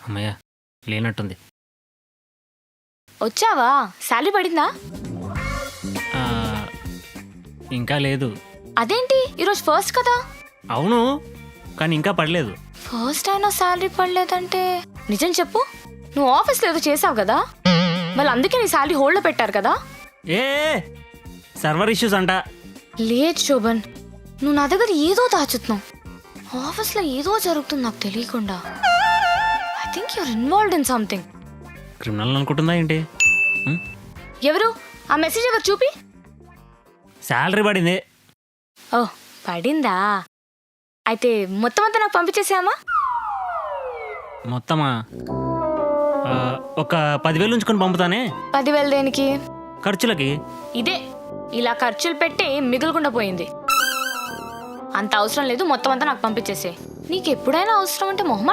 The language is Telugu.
అమ్మయ్య లేనట్టుంది. వచ్చావా? శాలరీ పడిందా? ఆ, ఇంకా లేదు. అదేంటి ఈరోజు ఫస్ట్ కదా? అవును, కానీ ఇంకా పడలేదు. ఫస్ట్ అయినా శాలరీ పడలేదంటే నిజం చెప్పు. నువ్వు ఆఫీస్లో ఏదో చేసావు కదా, వాళ్ళు అందుకే నీ శాలరీ హోల్డ్లో పెట్టారు కదా? ఏ సర్వర్ ఇష్యూస్ అంట. లేదు శోభన్, నువ్వు నా దగ్గర ఏదో దాచుతున్నావు. ఆఫీస్లో ఏదో జరుగుతుంది నాకు తెలియకుండా. I think you're involved in something. Criminal అనుకుంటుందా ఏంటి? ఎవరు ఆ మెసేజ్? ఎవరు చూపి. శాలరీ పడింది. ఓ పడిందా? అయితే మొత్తం అంతా నాకు పంపించేసామా? మొత్తమా? ఒక 10,000 ఉంచుకొని పంపుతానే. 10,000 దేనికి? ఖర్చులకి. ఇదే ఇలా ఖర్చులు పెట్టి మిగులుకుండా పోయింది. అంత అవసరం లేదు, మొత్తం అంతా నాకు పంపించేసే. నీకు ఎప్పుడైనా అవసరం అంటే మొహమాట